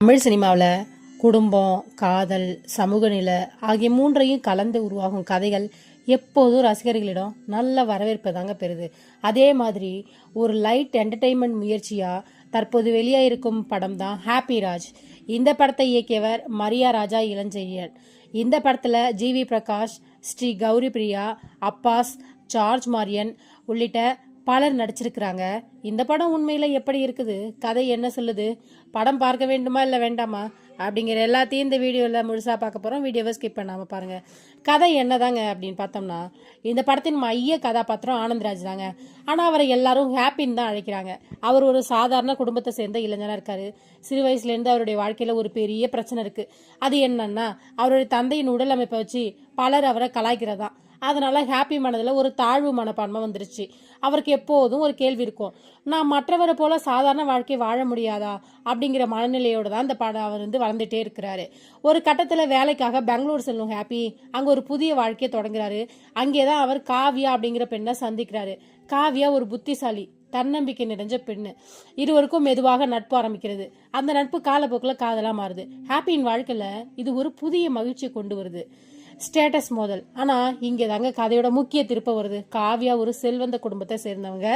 தமிழ் சினிமாவில் குடும்பம், காதல், சமூக நிலை ஆகிய மூன்றையும் கலந்து உருவாகும் கதைகள் எப்போதும் ரசிகர்களிடம் நல்ல வரவேற்பை தாங்க பெறுது. அதே மாதிரி ஒரு லைட் என்டர்டெயின்மெண்ட் முயற்சியாக தற்போது வெளியாயிருக்கும் படம் தான் ஹாப்பி ராஜ். இந்த படத்தை இயக்கியவர் மரியா ராஜா இளஞ்செழியன். இந்த படத்தில் ஜிவி பிரகாஷ், ஸ்ரீ கௌரி பிரியா, அப்பாஸ், ஜார்ஜ் மாரியன் உள்ளிட்ட பலர் நடிச்சிருக்கிறாங்க. இந்த படம் உண்மையில எப்படி இருக்குது, கதை என்ன சொல்லுது, படம் பார்க்க வேண்டுமா இல்லை வேண்டாமா அப்படிங்கிற எல்லாத்தையும் இந்த வீடியோவில் முழுசாக பார்க்க போகிறோம். வீடியோவை ஸ்கிப் பண்ணாமல் பாருங்கள். கதை என்னதாங்க அப்படின்னு பார்த்தோம்னா, இந்த படத்தின் மைய கதாபாத்திரம் ஆனந்த்ராஜ் தாங்க. ஆனால் அவரை எல்லாரும் ஹாப்பின்னு தான் அழைக்கிறாங்க. அவர் ஒரு சாதாரண குடும்பத்தை சேர்ந்த இளைஞனாக இருக்காரு. சிறு வயசுலேருந்து அவருடைய வாழ்க்கையில் ஒரு பெரிய பிரச்சனை இருக்குது. அது என்னன்னா, அவருடைய தந்தையின் உடல் அமைப்பை வச்சு பலர் அவரை கலாய்க்கிறதா. அதனால ஹாப்பி மனதில் ஒரு தாழ்வு மனப்பான்மை வந்துருச்சு. அவருக்கு எப்போதும் ஒரு கேள்வி இருக்கும், நான் மற்றவரை போல சாதாரண வாழ்க்கை வாழ முடியாதா அப்படிங்கிற மனநிலையோடு தான் இந்த படம் அவர் வளர்ந்துட்டே இருக்கிறாரு. ஒரு கட்டத்தில் வேலைக்காக பெங்களூர் செல்லும் ஹாப்பி அங்கே ஒரு புதிய வாழ்க்கையை தொடங்குறாரு. அங்கே தான் அவர் காவ்யா அப்படிங்கிற பெண்ணை சந்திக்கிறாரு. காவ்யா ஒரு புத்திசாலி, தன்னம்பிக்கை நிறைஞ்ச பெண்ணு. இருவருக்கும் மெதுவாக நட்பு ஆரம்பிக்கிறது. அந்த நட்பு காலப்போக்கில் காதலாக மாறுது. ஹாப்பியின் வாழ்க்கையில் இது ஒரு புதிய மகிழ்ச்சியை கொண்டு வருது. ஸ்டேட்டஸ் மோதல். ஆனால் இங்கே தாங்க கதையோட முக்கிய திருப்ப வருது. காவ்யா ஒரு செல்வந்த குடும்பத்தை சேர்ந்தவங்க.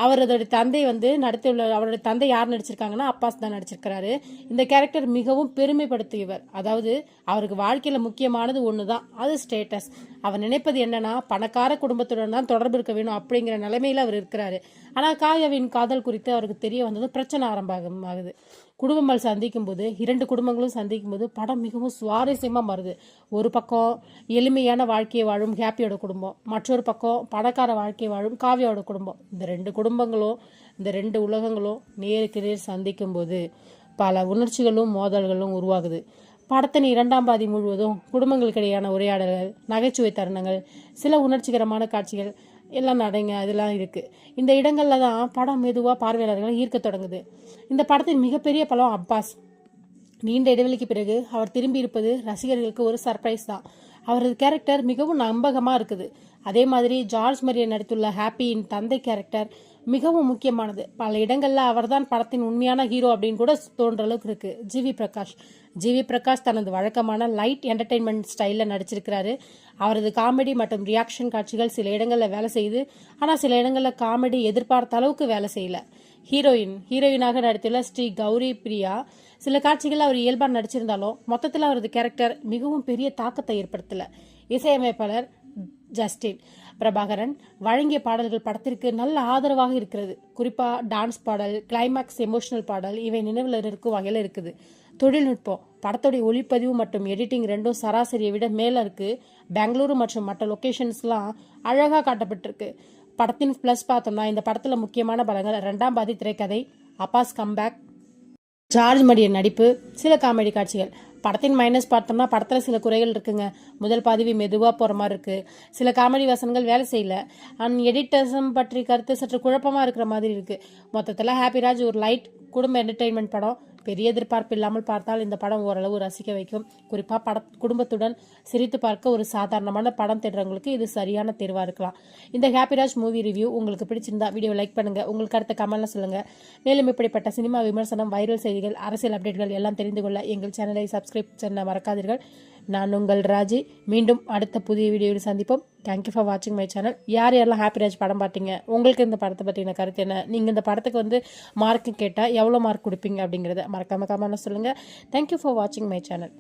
அவரது தந்தை நடத்தியுள்ள அவருடைய தந்தை யார் நடிச்சிருக்காங்கன்னா அப்பாஸ் தான் நடிச்சிருக்கிறாரு. இந்த கேரக்டர் மிகவும் பெருமைப்படுத்தியவர். அதாவது அவருக்கு வாழ்க்கையில் முக்கியமானது ஒன்று தான், அது ஸ்டேட்டஸ். அவர் நினைப்பது என்னன்னா, பணக்கார குடும்பத்துடன் தான் தொடர்பு இருக்க வேணும் அப்படிங்கிற நிலைமையில் அவர் இருக்கிறாரு. ஆனால் காவ்யாவின் காதல் குறித்து அவருக்கு தெரிய வந்தது பிரச்சனை ஆரம்பமாகுது. குடும்பங்கள் சந்திக்கும் போது, இரண்டு குடும்பங்களும் சந்திக்கும் போது படம் மிகவும் சுவாரஸ்யமாக மாறுது. ஒரு பக்கம் எளிமையான வாழ்க்கையை வாழும் ஹாப்பியோட குடும்பம், மற்றொரு பக்கம் பணக்கார வாழ்க்கையை வாழும் காவ்யாவோட குடும்பம். இந்த ரெண்டு குடும்பங்களும், இந்த ரெண்டு உலகங்களும் நேருக்கு நேர் சந்திக்கும் போது பல உணர்ச்சிகளும் மோதல்களும் உருவாகுது. படத்தின் இரண்டாம் பாதி முழுவதும் குடும்பங்களுக்கிடையான உரையாடல்கள், நகைச்சுவை தருணங்கள், சில உணர்ச்சிகரமான காட்சிகள் எல்லாம் இதெல்லாம் இருக்குது. இந்த இடங்களில் தான் படம் மெதுவாக பார்வையாளர்களை ஈர்க்க தொடங்குது. இந்த படத்தின் மிகப்பெரிய பலம் அப்பாஸ். நீண்ட இடைவெளிக்கு பிறகு அவர் திரும்பி இருப்பது ரசிகர்களுக்கு ஒரு சர்ப்ரைஸ் தான். அவரது கேரக்டர் மிகவும் நம்பகமாக இருக்குது. அதே மாதிரி ஜார்ஜ் மரியன் நடித்துள்ள ஹாப்பியின் தந்தை கேரக்டர் மிகவும் முக்கியமானது. பல இடங்களில் அவர்தான் படத்தின் உண்மையான ஹீரோ அப்படின்னு கூட தோன்ற அளவுக்கு இருக்கு. ஜிவி பிரகாஷ் தனது வழக்கமான லைட் என்டர்டெயின்மெண்ட் ஸ்டைலில் நடிச்சிருக்கிறாரு. அவரது காமெடி மற்றும் ரியாக்ஷன் காட்சிகள் சில இடங்களில் வேலை செய்யுது. ஆனால் சில இடங்களில் காமெடி எதிர்பார்த்த அளவுக்கு வேலை செய்யல. ஹீரோயினாக நடித்துள்ள ஸ்ரீ கௌரி பிரியா சில காட்சிகள் அவர் இயல்பாக நடிச்சிருந்தாலும் மொத்தத்தில் அவரது கேரக்டர் மிகவும் பெரிய தாக்கத்தை ஏற்படுத்தல. இசையமைப்பாளர் ஜஸ்டின் பிரபாகரன் வழங்கிய பாடல்கள் படத்திற்கு நல்ல ஆதரவாக இருக்கிறது. குறிப்பாக டான்ஸ் பாடல், கிளைமேக்ஸ் எமோஷனல் பாடல் இவை நினைவில் இருக்கும் வகையில் இருக்குது. தொழில்நுட்பம், படத்துடைய ஒளிப்பதிவு மற்றும் எடிட்டிங் ரெண்டும் சராசரியை விட மேலே இருக்கு. பெங்களூரு மற்றும் மற்ற லொக்கேஷன்ஸ்லாம் அழகாக காட்டப்பட்டிருக்கு. படத்தின் ப்ளஸ் பார்த்தோம்னா, இந்த படத்தில் முக்கியமான பலங்கள் ரெண்டாம் பாதி திரைக்கதை, அப்பாஸ் கம்பேக், ஜார்ஜ் மரியன் நடிப்பு, சில காமெடி காட்சிகள். படத்தின் மைனஸ் பார்த்தோம்னா, படத்தில் சில குறைகள் இருக்குங்க. முதல் பாதி மெதுவாக போகிற மாதிரி இருக்குது. சில காமெடி வசனங்கள் வேலை செய்யல. எடிட்டர்ஸும் பற்றி கருத்து சற்று குழப்பமாக இருக்கிற மாதிரி இருக்குது. மொத்தத்தில் ஹாப்பி ராஜ் ஒரு லைட் குடும்ப என்டர்டெயின்மெண்ட் படம். பெரிய எதிர்பார்ப்பு இல்லாமல் பார்த்தால் இந்த படம் ஓரளவு ரசிக்க வைக்கும். குறிப்பாக குடும்பத்துடன் சிரித்து பார்க்க ஒரு சாதாரணமான படம் தேடுறவங்களுக்கு இது சரியான தேர்வாக இருக்கலாம். இந்த ஹாப்பிராஜ் மூவி ரிவ்யூ உங்களுக்கு பிடிச்சிருந்தா வீடியோ லைக் பண்ணுங்கள். உங்களுக்கு அடுத்த கமெண்ட்ல சொல்லுங்கள். மேலும் இப்படிப்பட்ட சினிமா விமர்சனம், வைரல் செய்திகள், அரசியல் அப்டேட்கள் எல்லாம் தெரிந்து கொள்ள எங்கள் சேனலை சப்ஸ்கிரைப் செய்ய மறக்காதீர்கள். நான் உங்கள் ராஜி. மீண்டும் அடுத்த புதிய வீடியோவில் சந்திப்போம். தேங்க்யூ ஃபார் வாட்சிங் மை சேனல். யாரெல்லாம் ஹாப்பிராஜ் படம் பார்த்தீங்க, உங்களுக்கு இந்த படத்தை பற்றின கருத்து என்ன, நீங்கள் இந்த படத்துக்கு மார்க்கு கேட்டால் எவ்வளோ மார்க் கொடுப்பீங்க அப்படிங்கிறத மறக்காம கமெண்ட்ல சொல்லுங்கள். தேங்க்யூ ஃபார் வாட்சிங் மை சேனல்.